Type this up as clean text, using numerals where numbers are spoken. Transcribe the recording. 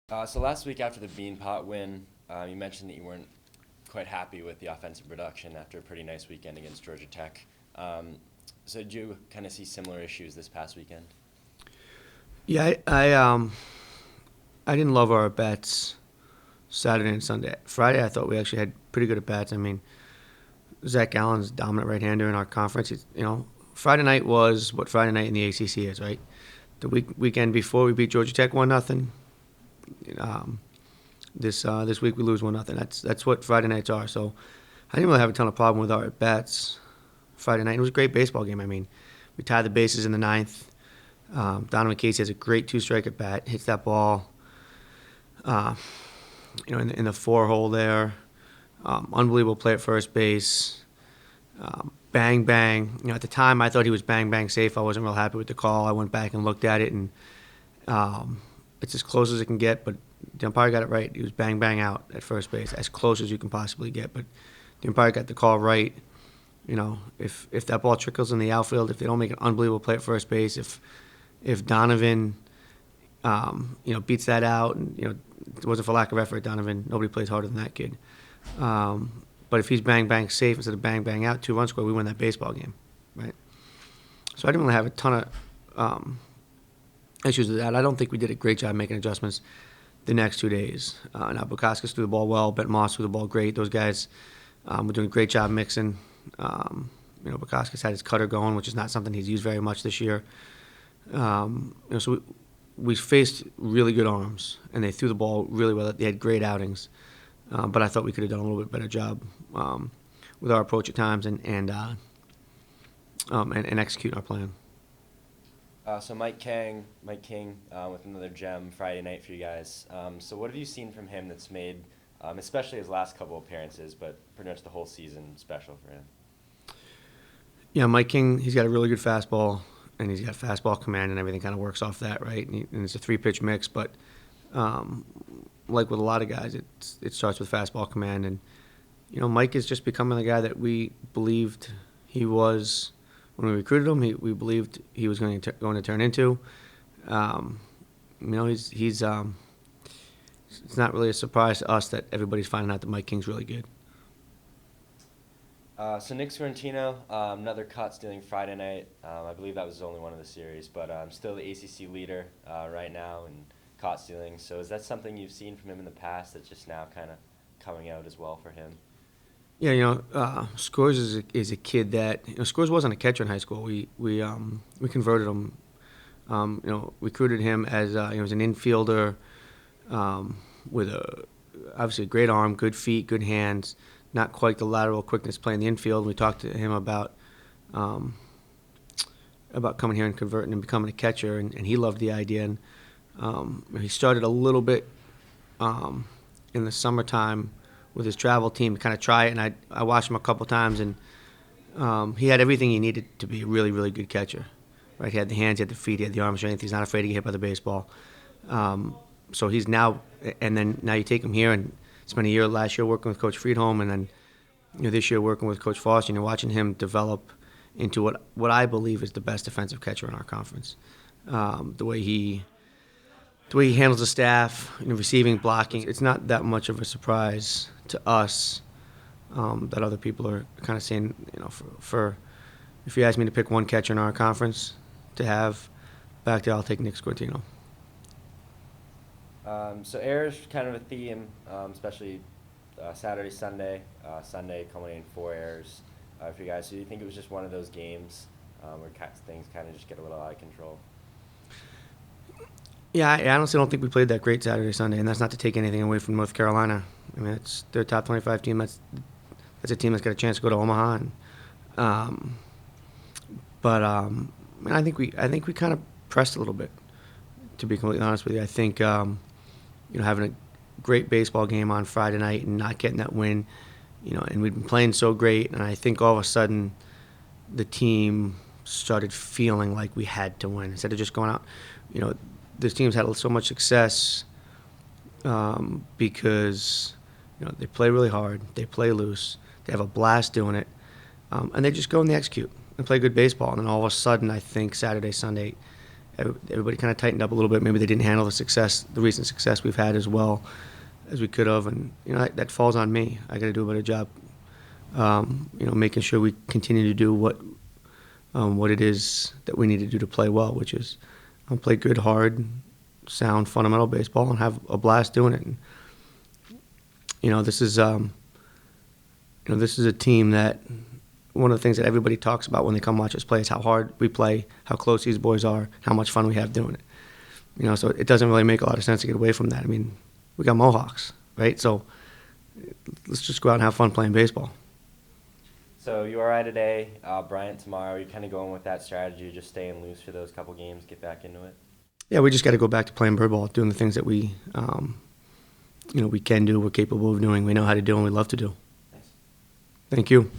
So last week after the Beanpot win, you mentioned that you weren't quite happy with the offensive production after a pretty nice weekend against Georgia Tech. Um, so did you kind of see similar issues this past weekend? Yeah, I didn't love our bets Saturday and Sunday. Friday, I thought we actually had pretty good at bats. I mean, Zach Allen's dominant right-hander in our conference. Friday night was what Friday night in the ACC is, right? The weekend before we beat Georgia Tech 1-0. Um, this week we lose 1-0. That's what Friday nights are. So I didn't really have a ton of problem with our at bats Friday night. It was a great baseball game. I mean, we tied the bases in the ninth. Donovan Casey has a great two-strike at bat. Hits that ball, uh, in the four hole there. Unbelievable play at first base. Bang bang. At the time, I thought he was bang bang safe. I wasn't real happy with the call. I went back and looked at it, and it's as close as it can get. But the umpire got it right. He was bang bang out at first base, as close as you can possibly get. But the umpire got the call right. If that ball trickles in the outfield, if they don't make an unbelievable play at first base, if Donovan, beats that out, and it wasn't for lack of effort. Donovan, nobody plays harder than that kid. But if he's bang bang safe instead of bang bang out, 2 runs score, we win that baseball game, right? So I didn't really have a ton of issues with that. I don't think we did a great job making adjustments the next 2 days. Now Bukowskis threw the ball well, Ben Moss threw the ball great. Those guys were doing a great job mixing. Bukowskis had his cutter going, which is not something he's used very much this year. So we faced really good arms, and they threw the ball really well. They had great outings, but I thought we could have done a little bit better job with our approach at times and executing our plan. So Mike King, with another gem Friday night for you guys. So what have you seen from him that's made, especially his last couple appearances, but pretty much the whole season special for him? Yeah, Mike King, he's got a really good fastball, and he's got fastball command, and everything kind of works off that, right? And it's a three-pitch mix, but um, like with a lot of guys, it starts with fastball command. And Mike is just becoming the guy that we believed he was when we recruited him. We believed he was going to turn into. Um, he's it's not really a surprise to us that everybody's finding out that Mike King's really good. So Nick Sorrentino, another caught stealing Friday night. I believe that was only one of the series, but still the ACC leader right now in caught stealing. So is that something you've seen from him in the past that's just now kind of coming out as well for him? Yeah, Scores is a kid that Scores wasn't a catcher in high school. We converted him. Recruited him as he was an infielder with obviously a great arm, good feet, good hands. Not quite the lateral quickness playing the infield. We talked to him um, about coming here and converting and becoming a catcher, and he loved the idea. And he started a little bit in the summertime with his travel team to kind of try it, and I watched him a couple times, and he had everything he needed to be a really, really good catcher. Right, he had the hands, he had the feet, he had the arm strength. He's not afraid to get hit by the baseball. So he's now, and then now you take him here and spent a year last year working with Coach Friedholm, and then this year working with Coach Foster, and you're watching him develop into what I believe is the best defensive catcher in our conference. The way he handles the staff, receiving, blocking, it's not that much of a surprise to us that other people are kind of saying, for if you ask me to pick one catcher in our conference to have back there, I'll take Nick Scortino. So air's kind of a theme, especially Saturday, Sunday. Sunday culminating 4 errors for you guys. So do you think it was just one of those games where things kind of just get a little out of control? Yeah, I honestly don't think we played that great Saturday, Sunday, and that's not to take anything away from North Carolina. I mean, it's their top 25 team. That's a team that's got a chance to go to Omaha, and, I think we kind of pressed a little bit. To be completely honest with you, I think having a great baseball game on Friday night and not getting that win, and we'd been playing so great, and I think all of a sudden the team started feeling like we had to win instead of just going out. This team's had so much success because they play really hard, they play loose, they have a blast doing it, and they just go and they execute and play good baseball. And then all of a sudden, I think Saturday, Sunday, Everybody kind of tightened up a little bit. Maybe they didn't handle the recent success we've had as well as we could have, and that falls on me. I got to do a better job, making sure we continue to do what it is that we need to do to play well, which is play good, hard, sound, fundamental baseball and have a blast doing it. And, this is this is a team that one of the things that everybody talks about when they come watch us play is how hard we play, how close these boys are, how much fun we have doing it. So it doesn't really make a lot of sense to get away from that. I mean, we got Mohawks, right? So let's just go out and have fun playing baseball. So URI today, Bryant tomorrow. You're kind of going with that strategy, just staying loose for those couple games, get back into it? Yeah, we just got to go back to playing bird ball, doing the things that we can do, we're capable of doing, we know how to do, and we love to do. Thanks. Thank you.